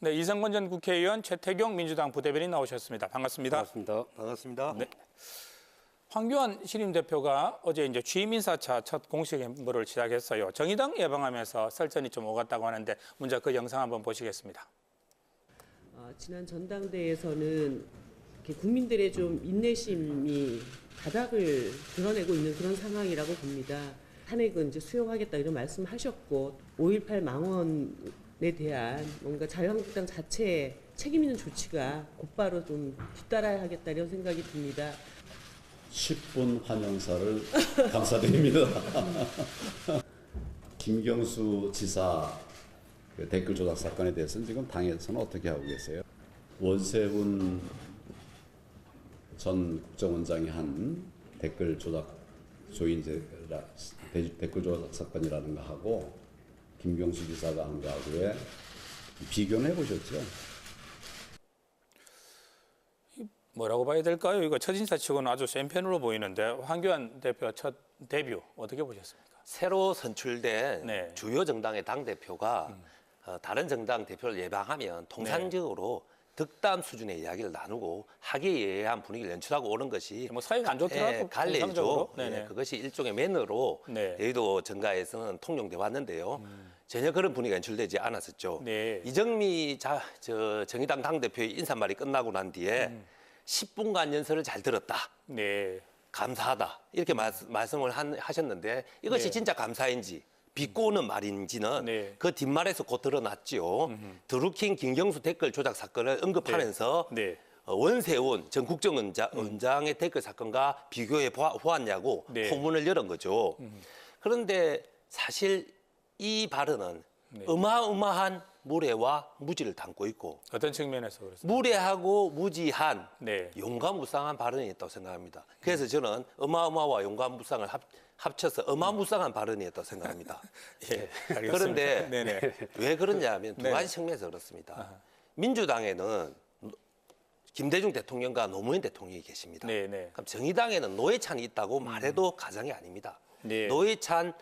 네, 이성건 전 국회의원, 최태경 민주당 부대변인 나오셨습니다. 반갑습니다. 반갑습니다. 반갑습니다. 네. 황교안 신임 대표가 어제 이제 취임 인사차 첫 공식 행보를 시작했어요. 정의당 예방하면서 설전이 좀 오갔다고 하는데 먼저 그 영상 한번 보시겠습니다. 지난 전당대회에서는 이렇게 국민들의 좀 인내심이 바닥을 드러내고 있는 그런 상황이라고 봅니다. 탄핵은 이제 수용하겠다 이런 말씀하셨고 5.18 망언에 대한 뭔가 자유한국당 자체의 책임 있는 조치가 곧바로 좀 뒤따라야 하겠다 이런 생각이 듭니다. 10분 환영사를 감사드립니다. 김경수 지사 그 댓글 조작 사건에 대해서는 지금 당에서는 어떻게 하고 계세요? 원세훈 전 국정원장이 한 댓글 조작, 소위 이제 댓글 조작 사건이라는 거 하고 김경수 지사가 한 거하고의 비교는 해보셨죠? 뭐라고 봐야 될까요? 이거 첫 인사치고는 아주 센 편으로 보이는데 황교안 대표 첫 데뷔 어떻게 보셨습니까? 새로 선출된 네. 주요 정당의 당대표가 다른 정당 대표를 예방하면 통상적으로 득담 수준의 이야기를 나누고 화기애애한 분위기를 연출하고 오는 것이 뭐 사이가 안 좋더라도 갈래죠. 통상적으로. 네, 그것이 일종의 매너로 네. 여의도 정가에서는 통용돼 왔는데요. 전혀 그런 분위기가 연출되지 않았었죠. 네. 이정미 정의당 당대표의 인사말이 끝나고 난 뒤에 10분간 연설을 잘 들었다. 네. 감사하다. 이렇게 말씀을 하셨는데 이것이 네. 진짜 감사인지 비꼬는 말인지는 네. 그 뒷말에서 곧 드러났죠. 드루킹 김경수 댓글 조작 사건을 언급하면서 네. 원세훈 전 국정원장의 댓글 사건과 비교해 보았냐고 네. 포문을 열은 거죠. 그런데 사실 이 발언은 어마어마한 무례와 무지를 담고 있고 어떤 측면에서 그렇습니까? 무례하고 무지한 네. 용감무쌍한 발언이었다고 생각합니다. 그래서 저는 어마어마와 용감무쌍을 합쳐서 어마무쌍한 발언이었다고 생각합니다. 예, 알겠습니다. 그런데 네네. 왜 그러냐면 두 네. 가지 측면에서 그렇습니다. 민주당에는 김대중 대통령과 노무현 대통령이 계십니다. 네네. 그럼 정의당에는 노회찬이 있다고 말해도 가정이 아닙니다. 네. 노회찬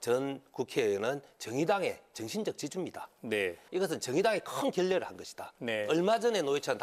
전 국회의원은 정의당의 정신적 지주입니다. 네. 이것은 정의당이 큰 결례를 한 것이다. 네. 얼마 전에 노회찬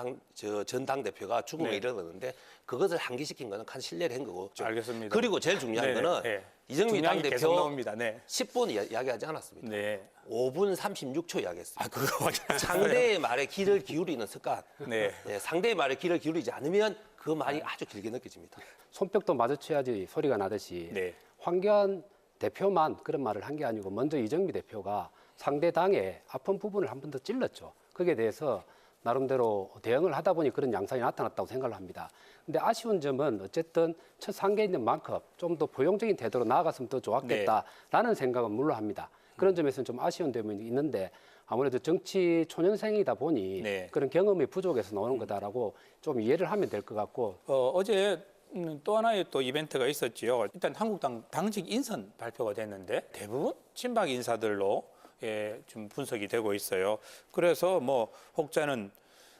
전 당대표가 죽음에 네. 이르렀는데 그것을 상기시킨 것은 큰 신뢰를 한 거고. 알겠습니다. 그리고 제일 중요한 네네. 거는 네. 이정미 중요한 게 계속 당대표 나옵니다. 네. 10분 이야기하지 않았습니다. 네. 5분 36초 이야기했습니다. 아, 그거 확인. 상대의 말에 귀를 기울이는 습관. 네. 상대의 말에 귀를 기울이지 않으면 그 말이 아주 길게 느껴집니다. 손뼉도 마주쳐야지 소리가 나듯이 네. 황교안 대표만 그런 말을 한 게 아니고 먼저 이정미 대표가 상대 당의 아픈 부분을 한 번 더 찔렀죠. 거기에 대해서 나름대로 대응을 하다 보니 그런 양상이 나타났다고 생각을 합니다. 근데 아쉬운 점은 어쨌든 첫 상계에 있는 만큼 좀 더 포용적인 태도로 나아갔으면 더 좋았겠다라는 생각은 물론 합니다. 그런 점에서는 좀 아쉬운 점이 있는데 아무래도 정치 초년생이다 보니 네. 그런 경험이 부족해서 나오는 거다라고 좀 이해를 하면 될 것 같고 어제 또 하나의 또 이벤트가 있었지요. 일단 한국당 당직 인선 발표가 됐는데 대부분 친박 인사들로 좀 분석이 되고 있어요. 그래서 뭐 혹자는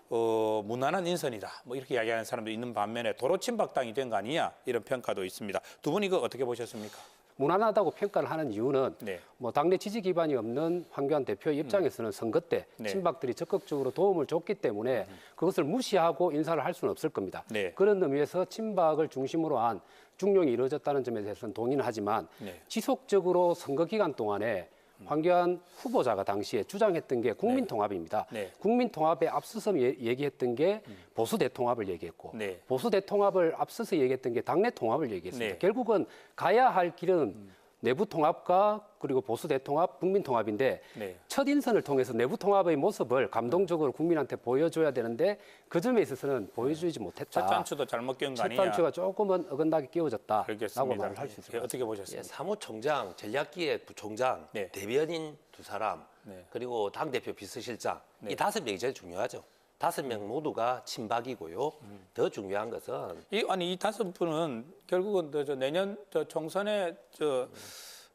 무난한 인선이다. 뭐 이렇게 이야기하는 사람도 있는 반면에 도로 친박당이 된 거 아니냐 이런 평가도 있습니다. 두 분 이거 어떻게 보셨습니까? 무난하다고 평가를 하는 이유는 네. 뭐 당내 지지 기반이 없는 황교안 대표의 입장에서는 선거 때 네. 친박들이 적극적으로 도움을 줬기 때문에 그것을 무시하고 인사를 할 수는 없을 겁니다. 네. 그런 의미에서 친박을 중심으로 한 중용이 이루어졌다는 점에 대해서는 동의는 하지만 네. 지속적으로 선거 기간 동안에 황교안 후보자가 당시에 주장했던 게 국민통합입니다. 네. 국민통합에 앞서서 얘기했던 게 보수 대통합을 얘기했고 네. 보수 대통합을 앞서서 얘기했던 게 당내 통합을 얘기했습니다. 네. 결국은 가야 할 길은 내부 통합과 그리고 보수 대통합, 국민 통합인데 네. 첫 인선을 통해서 내부 통합의 모습을 감동적으로 국민한테 보여줘야 되는데 그 점에 있어서는 보여주지 못했다. 첫 단추도 잘못 끼운 거 첫 아니냐? 단추가 조금은 어긋나게 끼워졌다라고 알겠습니다. 말을 할 수 있을 것 같습니다. 어떻게 보셨습니까? 사무총장, 전략기획 부총장, 네. 대변인 두 사람, 네. 그리고 당대표 비서실장 네. 이 5명이 제일 중요하죠. 5명 모두가 친박이고요. 더 중요한 것은 이 5분은 결국은 저 내년 총선에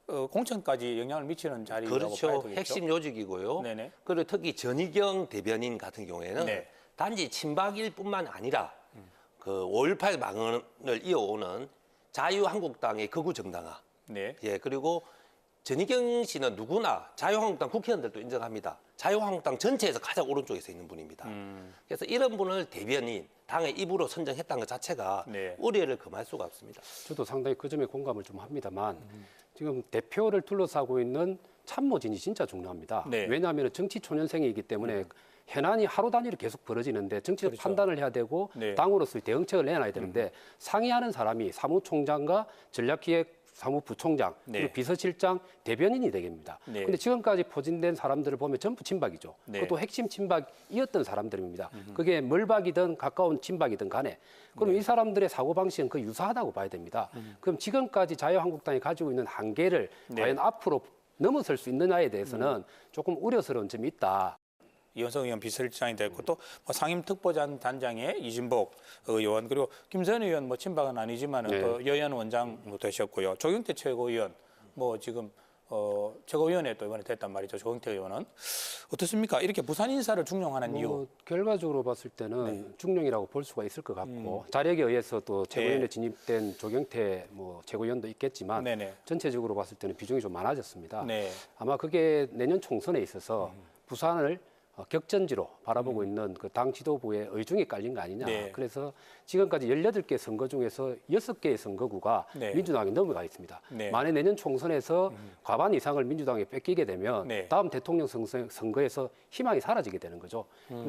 공천까지 영향을 미치는 자리라고 봐야 그렇죠. 되겠죠? 핵심 요직이고요. 네네. 그리고 특히 전희경 대변인 같은 경우에는 네. 단지 친박일 뿐만 아니라 그 5.18 망언을 이어오는 자유한국당의 극우 정당화. 네. 예, 그리고 전희경 씨는 누구나 자유한국당 국회의원들도 인정합니다. 자유한국당 전체에서 가장 오른쪽에 서 있는 분입니다. 그래서 이런 분을 대변인, 당의 입으로 선정했다는 것 자체가 네. 우려를 금할 수가 없습니다. 저도 상당히 그 점에 공감을 좀 합니다만 지금 대표를 둘러싸고 있는 참모진이 진짜 중요합니다. 네. 왜냐하면 정치 초년생이기 때문에 현안이 하루 단위로 계속 벌어지는데 정치적 그렇죠. 판단을 해야 되고 네. 당으로서의 대응책을 내놔야 되는데 상의하는 사람이 사무총장과 전략기획 사무부총장, 네. 그리고 비서실장, 대변인이 되겠습니다. 네. 그런데 지금까지 포진된 사람들을 보면 전부 친박이죠. 네. 그것도 핵심 친박이었던 사람들입니다. 그게 멀박이든 가까운 친박이든 간에. 그럼 네. 이 사람들의 사고방식은 그 유사하다고 봐야 됩니다. 그럼 지금까지 자유한국당이 가지고 있는 한계를 네. 과연 앞으로 넘어설 수 있느냐에 대해서는 조금 우려스러운 점이 있다. 이현석 의원 비서실장이 됐고 또뭐 상임특보단장의 이진복 의원 그리고 김선 의원 뭐 친박은 아니지만은 네. 또 여연 원장도 되셨고요. 조경태 최고위원 뭐 지금 최고위원회 또 이번에 됐단 말이죠. 조경태 의원은 어떻습니까? 이렇게 부산 인사를 중용하는 이유. 결과적으로 봤을 때는 중용이라고 볼 수가 있을 것 같고 자력에 의해서 또 최고위원에 네. 진입된 조경태 뭐 최고위원도 있겠지만 네네. 전체적으로 봤을 때는 비중이 좀 많아졌습니다. 네. 아마 그게 내년 총선에 있어서 부산을 격전지로 바라보고 있는 그 당 지도부의 의중이 깔린 거 아니냐. 네. 그래서 지금까지 18개 선거 중에서 6개의 선거구가 네. 민주당에 넘어가 있습니다. 네. 만약 내년 총선에서 과반 이상을 민주당에 뺏기게 되면 네. 다음 대통령 선거에서 희망이 사라지게 되는 거죠.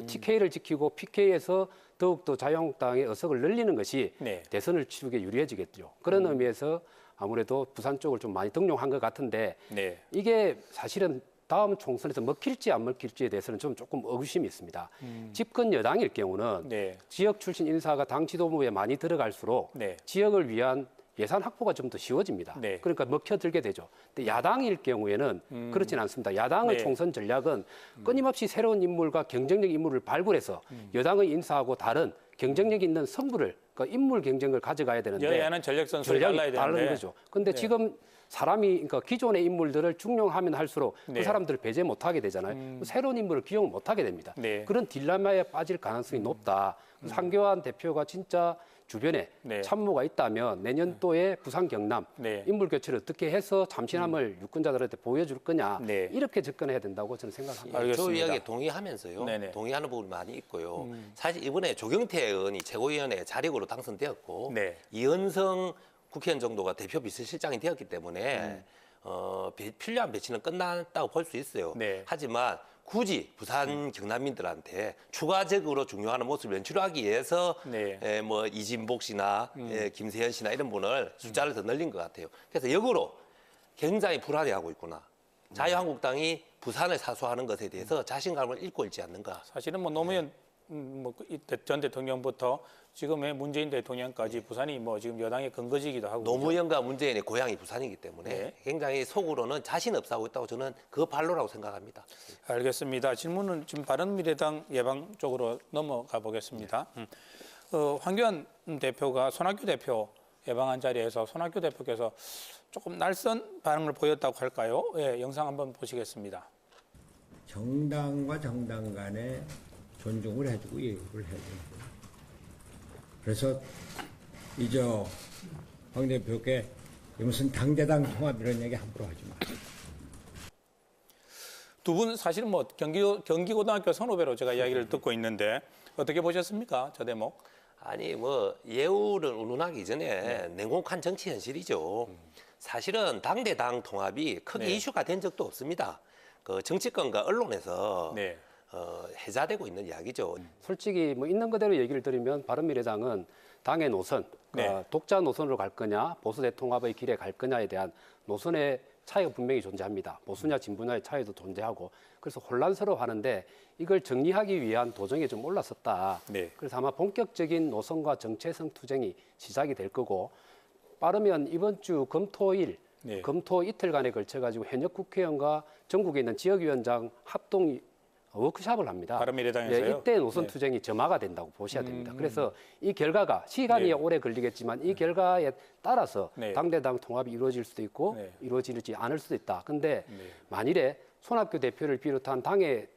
TK를 지키고 PK에서 더욱더 자유한국당의 의석을 늘리는 것이 네. 대선을 치르기에 유리해지겠죠. 그런 의미에서 아무래도 부산 쪽을 좀 많이 등용한 것 같은데 네. 이게 사실은 다음 총선에서 먹힐지 안 먹힐지에 대해서는 좀 조금 의구심이 있습니다. 집권 여당일 경우는 네. 지역 출신 인사가 당 지도부에 많이 들어갈수록 네. 지역을 위한 예산 확보가 좀 더 쉬워집니다. 네. 그러니까 먹혀들게 되죠. 근데 야당일 경우에는 그렇지는 않습니다. 야당의 네. 총선 전략은 끊임없이 새로운 인물과 경쟁력 인물을 발굴해서 여당의 인사하고 다른 경쟁력 있는 선물을 그러니까 인물 경쟁을 가져가야 되는데 여야는 전략 선수를 달라야 전략이 다른 되는데. 거죠. 근데 네. 지금 사람이 그러니까 기존의 인물들을 중용하면 할수록 네. 그 사람들을 배제 못하게 되잖아요. 새로운 인물을 기용 못하게 됩니다. 네. 그런 딜레마에 빠질 가능성이 높다. 상교안 대표가 진짜 주변에 네. 참모가 있다면 내년도에 부산 경남 네. 인물 교체를 어떻게 해서 잠시남을 유권자들한테 보여줄 거냐 네. 이렇게 접근해야 된다고 저는 생각합니다. 알겠습니다. 저 이야기에 동의하면서요. 네네. 동의하는 부분이 많이 있고요. 사실 이번에 조경태 의원이 최고위원회 자력으로 당선되었고 네. 이현성 국회의원 정도가 대표 비서실장이 되었기 때문에 필요한 배치는 끝났다고 볼 수 있어요. 네. 하지만 굳이 부산 경남민들한테 추가적으로 중요한 모습을 연출하기 위해서 네. 뭐 이진복 씨나 김세현 씨나 이런 분을 숫자를 더 늘린 것 같아요. 그래서 역으로 굉장히 불안해하고 있구나. 자유한국당이 부산을 사수하는 것에 대해서 자신감을 잃고 있지 않는가. 사실은 뭐 노무현 전 대통령부터 지금의 문재인 대통령까지 부산이 뭐 지금 여당의 근거지기도 하고 노무현과 문재인의 고향이 부산이기 때문에 네. 굉장히 속으로는 자신 없어 하고 있다고 저는 그 반로라고 생각합니다. 알겠습니다. 질문은 지금 바른미래당 예방 쪽으로 넘어가 보겠습니다. 황교안 대표가 손학규 대표 예방한 자리에서 손학규 대표께서 조금 날선 반응을 보였다고 할까요? 예, 영상 한번 보시겠습니다. 정당과 정당 간에 존중을 해주고 예우를 해주고 그래서 이제 황 대표께 무슨 당대당 통합 이런 얘기 함부로 하지 마. 두 분 사실은 뭐 경기고등학교 선후배로 제가 이야기를 듣고 있는데 어떻게 보셨습니까? 저 대목. 아니 뭐 예우를 운운하기 전에 냉혹한 정치 현실이죠. 사실은 당대당 통합이 크게 네. 이슈가 된 적도 없습니다. 그 정치권과 언론에서 네. 해자되고 있는 이야기죠. 솔직히 뭐 있는 그대로 얘기를 드리면 바른미래당은 당의 노선, 그러니까 네. 독자 노선으로 갈 거냐, 보수 대통합의 길에 갈 거냐에 대한 노선의 차이가 분명히 존재합니다. 보수냐 진보냐의 차이도 존재하고 그래서 혼란스러워하는데 이걸 정리하기 위한 도정에 좀 올랐었다. 네. 그래서 아마 본격적인 노선과 정체성 투쟁이 시작이 될 거고 빠르면 이번 주 금토일, 네. 금토 이틀간에 걸쳐가지고 현역 국회의원과 전국에 있는 지역위원장 합동 워크숍을 합니다. 바른미래당에서요? 이때 노선 네. 투쟁이 점화가 된다고 보셔야 됩니다. 그래서 이 결과가 시간이 네. 오래 걸리겠지만 이 결과에 따라서 네. 당대당 통합이 이루어질 수도 있고 네. 이루어지지 않을 수도 있다. 근데 네. 만일에 손학규 대표를 비롯한 당의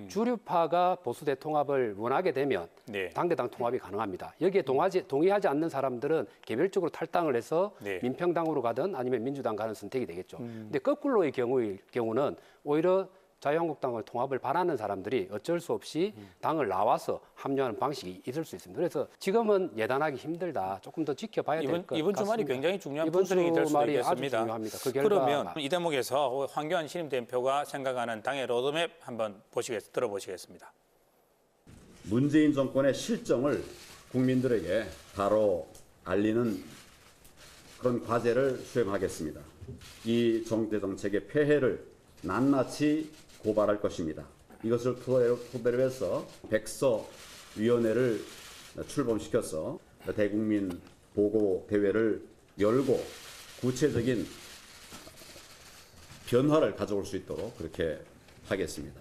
주류파가 보수 대통합을 원하게 되면 네. 당대당 통합이 가능합니다. 여기에 동의하지 않는 사람들은 개별적으로 탈당을 해서 네. 민평당으로 가든 아니면 민주당 가는 선택이 되겠죠. 근데 거꾸로의 경우는 오히려 자유한국당을 통합을 바라는 사람들이 어쩔 수 없이 당을 나와서 합류하는 방식이 있을 수 있습니다. 그래서 지금은 예단하기 힘들다. 조금 더 지켜봐야 될 것 같습니다. 이번 주말이 굉장히 중요한 이번 분수령이 될 수도 주말이 아주 있겠습니다. 중요합니다. 그 결과가. 그러면 이 대목에서 황교안 신임 대표가 생각하는 당의 로드맵 한번 들어보시겠습니다. 문재인 정권의 실정을 국민들에게 바로 알리는 그런 과제를 수행하겠습니다. 이 정대 정책의 폐해를 낱낱이 고발할 것입니다. 이것을 토대로 해서 백서위원회를 출범시켜서 대국민 보고 대회를 열고 구체적인 변화를 가져올 수 있도록 그렇게 하겠습니다.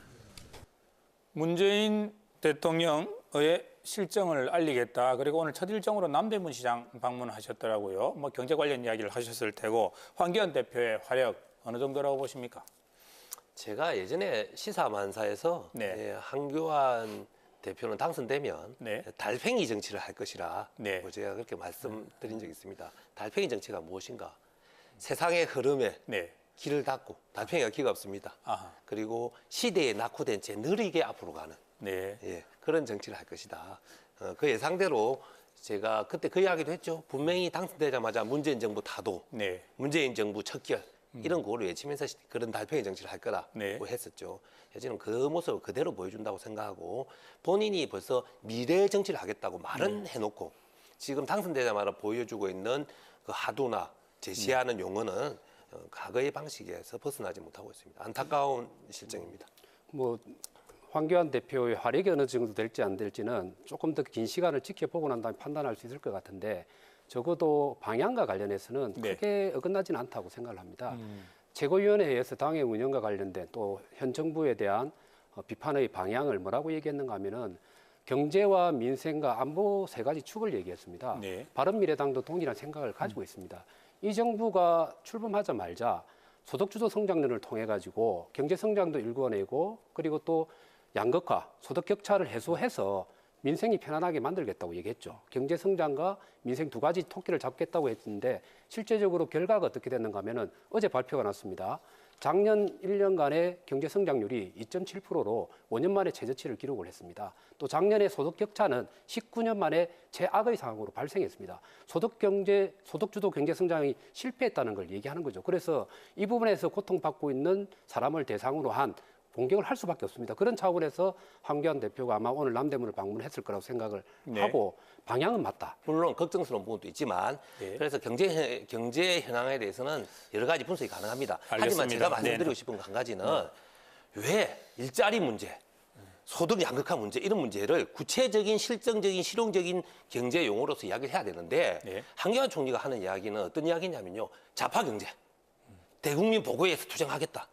문재인 대통령의 실정을 알리겠다. 그리고 오늘 첫 일정으로 남대문 시장 방문하셨더라고요. 뭐 경제 관련 이야기를 하셨을 테고 황교안 대표의 활약 어느 정도라고 보십니까? 제가 예전에 시사만사에서 네. 황교안 대표는 당선되면 네. 달팽이 정치를 할 것이라 네. 뭐 제가 그렇게 말씀드린 적이 있습니다. 달팽이 정치가 무엇인가? 세상의 흐름에 네. 길을 닫고 달팽이가 기가 없습니다. 아하. 그리고 시대에 낙후된 채 느리게 앞으로 가는 네. 그런 정치를 할 것이다. 그 예상대로 제가 그때 그 이야기도 했죠. 분명히 당선되자마자 문재인 정부 타도, 네. 문재인 정부 척결 이런 거를 외치면서 그런 달팽이 정치를 할 거라고 네. 했었죠. 저는 그 모습을 그대로 보여준다고 생각하고 본인이 벌써 미래 정치를 하겠다고 말은 해놓고 지금 당선되자마자 보여주고 있는 그 하도나 제시하는 용어는 과거의 방식에서 벗어나지 못하고 있습니다. 안타까운 실정입니다. 뭐 황교안 대표의 활약이 어느 정도 될지 안 될지는 조금 더 긴 시간을 지켜보고 난 다음에 판단할 수 있을 것 같은데 적어도 방향과 관련해서는 네. 크게 어긋나지는 않다고 생각을 합니다. 최고위원회에서 당의 운영과 관련된 또 현 정부에 대한 비판의 방향을 뭐라고 얘기했는가 하면은 경제와 민생과 안보 세 가지 축을 얘기했습니다. 네. 바른미래당도 동일한 생각을 가지고 있습니다. 이 정부가 출범하자마자 소득주도 성장론을 통해 가지고 경제 성장도 일궈내고 그리고 또 양극화, 소득 격차를 해소해서 민생이 편안하게 만들겠다고 얘기했죠. 경제 성장과 민생 두 가지 토끼를 잡겠다고 했는데 실제적으로 결과가 어떻게 됐는가 하면은 어제 발표가 났습니다. 작년 1년간의 경제 성장률이 2.7%로 5년 만에 최저치를 기록을 했습니다. 또 작년에 소득 격차는 19년 만에 최악의 상황으로 발생했습니다. 소득주도 경제 성장이 실패했다는 걸 얘기하는 거죠. 그래서 이 부분에서 고통받고 있는 사람을 대상으로 한 공격을 할 수밖에 없습니다. 그런 차원에서 황교안 대표가 아마 오늘 남대문을 방문했을 거라고 생각을 네. 하고 방향은 맞다. 물론 걱정스러운 부분도 있지만 네. 그래서 경제 현황에 대해서는 여러 가지 분석이 가능합니다. 하지만 알겠습니다. 제가 말씀드리고 네네. 싶은 거 한 가지는 왜 일자리 문제, 소득 양극화 문제 이런 문제를 구체적인 실정적인 실용적인 경제 용어로서 이야기를 해야 되는데 네. 황교안 총리가 하는 이야기는 어떤 이야기냐면요. 좌파 경제, 대국민 보고에서 투쟁하겠다.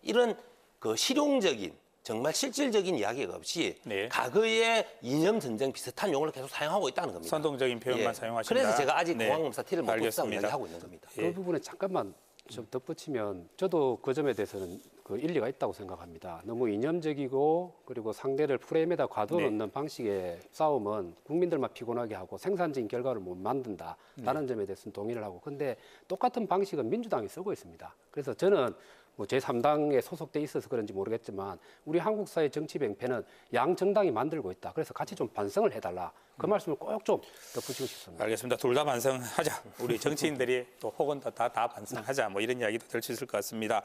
이런 그 실용적인 정말 실질적인 이야기가 없이 네. 과거의 이념 전쟁 비슷한 용어를 계속 사용하고 있다는 겁니다. 선동적인 표현만 사용하신다. 그래서 제가 아직 네. 공항검사 티를 못 벗다고 알겠습니다. 이야기하고 있는 겁니다. 예. 그 부분에 잠깐만 좀 덧붙이면 저도 그 점에 대해서는 그 일리가 있다고 생각합니다. 너무 이념적이고 그리고 상대를 프레임에다 가둬놓는 네. 방식의 싸움은 국민들만 피곤하게 하고 생산적인 결과를 못 만든다라는 점에 대해서는 동의를 하고 근데 똑같은 방식은 민주당이 쓰고 있습니다. 그래서 저는 뭐 제3당에 소속돼 있어서 그런지 모르겠지만 우리 한국 사회 정치 뱅패는 양 정당이 만들고 있다. 그래서 같이 좀 반성을 해달라. 그 말씀을 꼭 좀 덧붙이고 싶습니다. 알겠습니다. 둘 다 반성하자. 우리 정치인들이 또 혹은 다 반성하자. 뭐 이런 이야기도 될 수 있을 것 같습니다.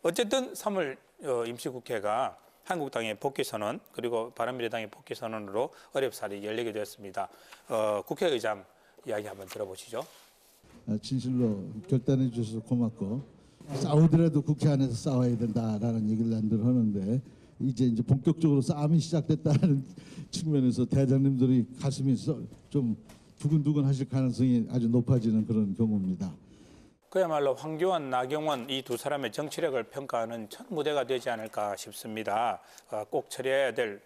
어쨌든 3월 임시국회가 한국당의 복귀선언 그리고 바른미래당의 복귀선언으로 어렵사리 열리게 되었습니다. 국회의장 이야기 한번 들어보시죠. 진실로 결단해 주셔서 고맙고 싸우더라도 국회 안에서 싸워야 된다라는 얘기를 늘 하는데 이제 본격적으로 싸움이 시작됐다는 측면에서 대장님들이 가슴이 좀 두근두근 하실 가능성이 아주 높아지는 그런 경우입니다. 그야말로 황교안, 나경원 이 두 사람의 정치력을 평가하는 첫 무대가 되지 않을까 싶습니다. 꼭 처리해야 될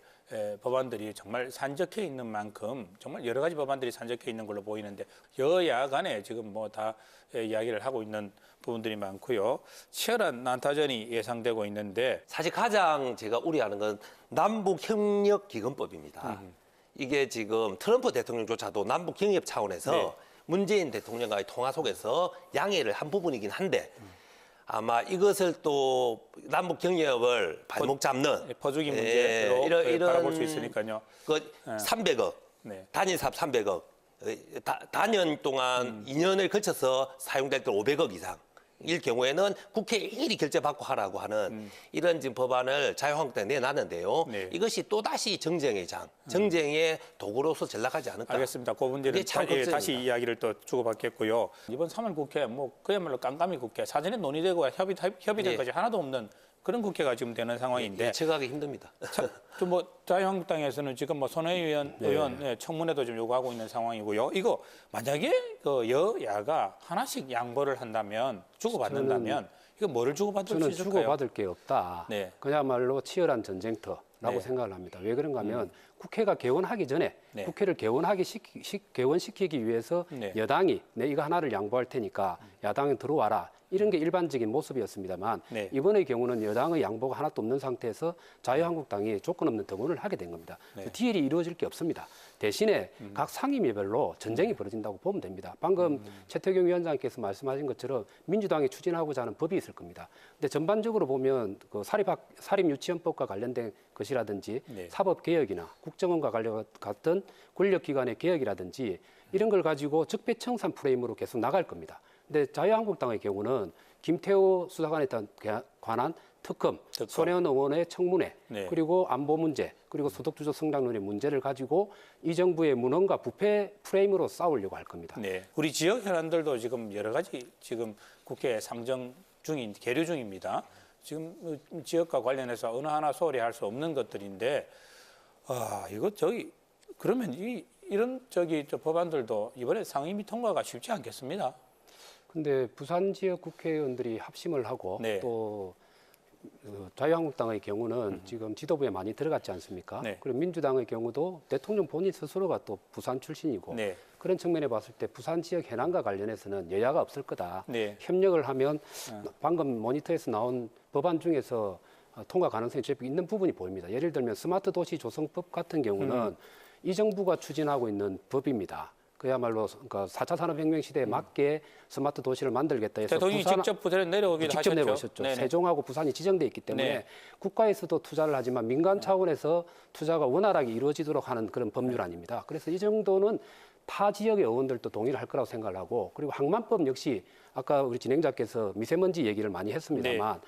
법안들이 정말 산적해 있는 만큼 정말 여러 가지 법안들이 산적해 있는 걸로 보이는데 여야 간에 지금 뭐 다 이야기를 하고 있는 부분들이 많고요. 치열한 난타전이 예상되고 있는데 사실 가장 제가 우려하는 건 남북협력기금법입니다. 이게 지금 트럼프 대통령조차도 남북경협 차원에서 네. 문재인 대통령과의 통화 속에서 양해를 한 부분이긴 한데 아마 이것을 또 남북 경협을 발목 잡는 퍼주기 예, 문제로 바라볼 수 있으니까요. 그 300억 네. 단위 사업 300억 단연 동안 2년을 거쳐서 사용될 때 500억 이상. 일 경우에는 국회에 일일이 결재받고 하라고 하는 이런 지금 법안을 자유한국당이 내놨는데요. 네. 이것이 또다시 정쟁의 장, 정쟁의 도구로서 전락하지 않을까. 알겠습니다. 그 문제는 그게 참 걱정입니다. 다시 이야기를 또 주고받겠고요. 이번 3월 국회 뭐 그야말로 깜깜이 국회, 사전에 논의되고 협의된 예. 것이 하나도 없는 그런 국회가 지금 되는 상황인데 예측하기 힘듭니다. 뭐 자유한국당에서는 지금 뭐 손혜원 의원 청문회도 좀 요구하고 있는 상황이고요. 이거 만약에 그 여야가 하나씩 양보를 한다면 주고받는다면 이거 뭐를 주고받을 수 저는 있을까요? 주고받을 게 없다. 네. 그야말로 치열한 전쟁터라고 네. 생각을 합니다. 왜 그런가 하면 국회가 개원하기 전에 네. 국회를 개원시키기 위해서 네. 여당이 내 이거 하나를 양보할 테니까 야당은 들어와라. 이런 게 일반적인 모습이었습니다만 네. 이번의 경우는 여당의 양보가 하나도 없는 상태에서 자유한국당이 조건 없는 등원을 하게 된 겁니다. 네. 딜이 이루어질 게 없습니다. 대신에 각 상임위별로 전쟁이 벌어진다고 보면 됩니다. 방금 최태경 위원장께서 말씀하신 것처럼 민주당이 추진하고자 하는 법이 있을 겁니다. 근데 전반적으로 보면 그 사립유치원법과 관련된 것이라든지 네. 사법개혁이나 국정원과 같은 권력기관의 개혁이라든지 이런 걸 가지고 적폐청산 프레임으로 계속 나갈 겁니다. 근데 자유한국당의 경우는 김태호 수사관에 관한 특검, 손혜원 의원의 청문회, 네. 그리고 안보 문제, 그리고 소득주도 성장론의 문제를 가지고 이 정부의 무능과 부패 프레임으로 싸우려고 할 겁니다. 네. 우리 지역 현안들도 지금 여러 가지 지금 국회에 계류 중입니다. 지금 지역과 관련해서 어느 하나 소홀히 할 수 없는 것들인데, 이거 그러면 이런 저 법안들도 이번에 상임위 통과가 쉽지 않겠습니다. 근데 부산 지역 국회의원들이 합심을 하고 네. 또 자유한국당의 경우는 지금 지도부에 많이 들어갔지 않습니까? 네. 그리고 민주당의 경우도 대통령 본인 스스로가 또 부산 출신이고 네. 그런 측면에 봤을 때 부산 지역 현안과 관련해서는 여야가 없을 거다. 네. 협력을 하면 방금 모니터에서 나온 법안 중에서 통과 가능성이 제법 있는 부분이 보입니다. 예를 들면 스마트 도시 조성법 같은 경우는 이 정부가 추진하고 있는 법입니다. 그야말로 그러니까 4차 산업혁명 시대에 맞게 스마트 도시를 만들겠다 해서 대통령이 직접 부산에 내려오기도 직접 하셨죠. 내려오셨죠. 네네. 세종하고 부산이 지정돼 있기 때문에 네. 국가에서도 투자를 하지만 민간 차원에서 투자가 원활하게 이루어지도록 하는 그런 법률안입니다. 그래서 이 정도는 타 지역의 의원들도 동의를 할 거라고 생각을 하고 그리고 항만법 역시 아까 우리 진행자께서 미세먼지 얘기를 많이 했습니다만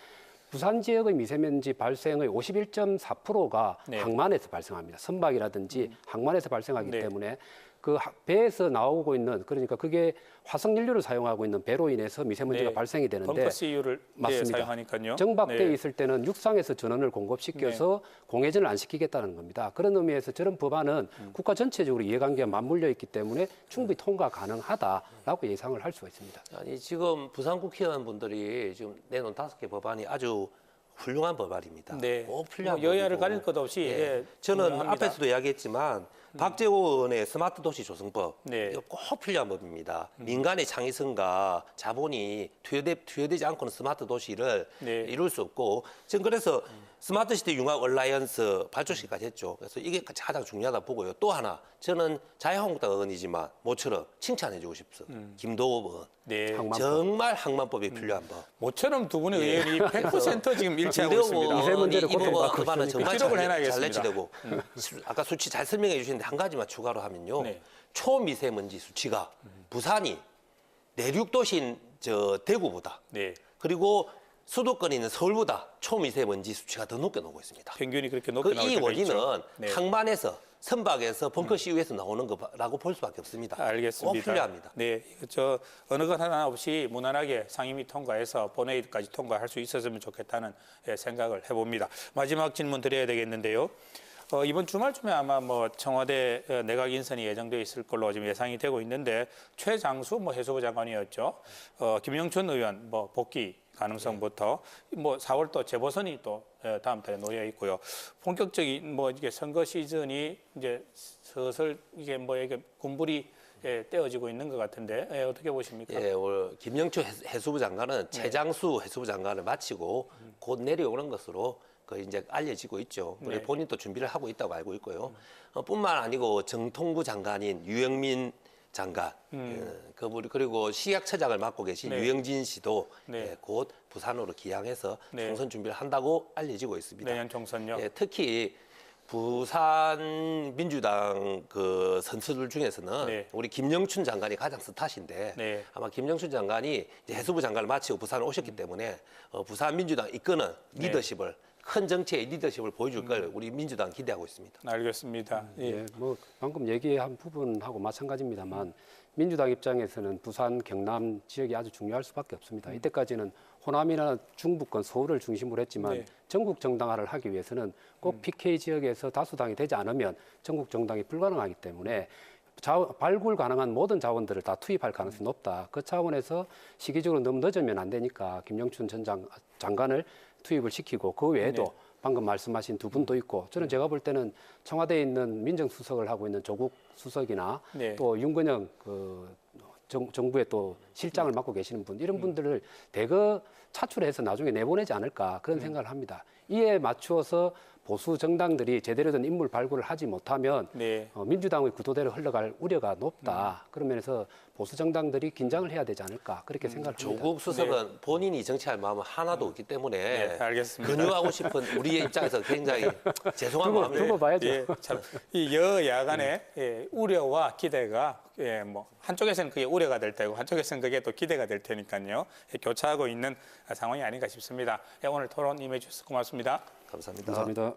부산 지역의 미세먼지 발생의 51.4%가 네. 항만에서 발생합니다. 선박이라든지 항만에서 발생하기 네. 때문에 그 배에서 나오고 있는 그러니까 그게 화석연료를 사용하고 있는 배로 인해서 미세먼지가 네. 발생이 되는데 벙커 CU를 맞습니다. 사용하니까요. 정박돼 네. 있을 때는 육상에서 전원을 공급시켜서 공회전을 안 시키겠다는 겁니다. 그런 의미에서 저런 법안은 국가 전체적으로 이해관계가 맞물려 있기 때문에 충분히 통과 가능하다라고 예상을 할 수가 있습니다. 아니 지금 부산 국회의원분들이 지금 내놓은 5개 법안이 아주 훌륭한 법안입니다. 네. 꼭 필요한 뭐 여야를 법이고. 가릴 것 없이 저는 분명합니다. 앞에서도 이야기했지만 박재호 의원의 스마트 도시 조성법 네. 이거 꼭 필요한 법입니다. 민간의 창의성과 자본이 투여되지 않고는 스마트 도시를 네. 이룰 수 없고 지금 그래서 스마트 시티 융합 얼라이언스 발족시까지 했죠. 그래서 이게 가장 중요하다 보고요. 또 하나 저는 자유한국당 의원이지만 모처럼 칭찬해주고 싶습니다. 김도읍 의원. 네. 항만법. 정말 항만법이 필요한 법. 모처럼 두 분의 의원이 100% 지금 일치하고 있습니다. 미세먼지를 이 법안은 고통받고 정말 기록을 잘 해놔야겠습니다. 내치되고 아까 수치 잘 설명해 주시는데 한 가지만 추가로 하면요. 네. 초미세먼지 수치가 부산이 내륙 도시인 대구보다 네. 그리고 수도권에 있는 서울보다 초미세먼지 수치가 더 높게 나오고 있습니다. 평균이 그렇게 높게 나올 이 때가 원인은 있죠. 네. 항만에서 선박에서 벙커 CU에서 나오는 거라고 볼 수밖에 없습니다. 알겠습니다. 꼭 필요합니다. 네, 어느 것 하나 없이 무난하게 상임위 통과해서 본회의까지 통과할 수 있었으면 좋겠다는 생각을 해봅니다. 마지막 질문 드려야 되겠는데요. 이번 주말쯤에 아마 청와대 내각 인선이 예정되어 있을 걸로 지금 예상이 되고 있는데 최장수 해수부 장관이었죠. 김영춘 의원 복귀 가능성부터 4월 또 재보선이 또 다음 달에 놓여 있고요. 본격적인 이게 선거 시즌이 이제 슬슬 이게 군불이 떼어지고 있는 것 같은데 어떻게 보십니까? 예, 올 김영춘 해수부 장관은 최장수 해수부 장관을 마치고 곧 내려오는 것으로 이제 알려지고 있죠. 우리 네. 본인도 준비를 하고 있다고 알고 있고요. 뿐만 아니고 정통부 장관인 유영민 장관, 그분 그리고 시약처장을 맡고 계신 네. 유영진 씨도 네. 예, 곧 부산으로 기항해서 네. 총선 준비를 한다고 알려지고 있습니다. 내년 총선요. 예, 특히 부산 민주당 그 선수들 중에서는 네. 우리 김영춘 장관이 가장 스타신데 네. 아마 김영춘 장관이 이제 해수부 장관을 마치고 부산에 오셨기 때문에 부산 민주당 이끄는 네. 리더십을 큰 정치의 리더십을 보여줄 걸 우리 민주당 기대하고 있습니다. 알겠습니다. 예. 예, 뭐 방금 얘기한 부분하고 마찬가지입니다만 민주당 입장에서는 부산, 경남 지역이 아주 중요할 수밖에 없습니다. 이때까지는 호남이나 중부권, 서울을 중심으로 했지만 네. 전국 정당화를 하기 위해서는 꼭 PK 지역에서 다수당이 되지 않으면 전국 정당이 불가능하기 때문에 발굴 가능한 모든 자원들을 다 투입할 가능성이 높다. 그 차원에서 시기적으로 너무 늦으면 안 되니까 김영춘 전 장관을 투입을 시키고 그 외에도 네. 방금 말씀하신 두 분도 있고 저는 제가 볼 때는 청와대에 있는 민정수석을 하고 있는 조국 수석이나 네. 또 윤건영 그 정부의 또 실장을 맡고 계시는 분 이런 분들을 대거 차출해서 나중에 내보내지 않을까 그런 생각을 합니다. 이에 맞추어서 보수 정당들이 제대로 된 인물 발굴을 하지 못하면 네. 민주당의 구도대로 흘러갈 우려가 높다. 그런 면에서 보수 정당들이 긴장을 해야 되지 않을까 그렇게 생각을 합니다. 조국 수석은 본인이 정치할 마음은 하나도 없기 때문에 네, 알겠습니다. 근유하고 싶은 우리의 입장에서 굉장히 죄송한 두고 마음입니다. 봐야죠. 예, 참, 이 여야 간의 예, 우려와 기대가 예, 뭐 한쪽에서는 그게 우려가 될 테고 한쪽에서는 그게 또 기대가 될 테니까요. 예, 교차하고 있는 상황이 아닌가 싶습니다. 예, 오늘 토론 임해 주셔서 고맙습니다. 감사합니다. 감사합니다.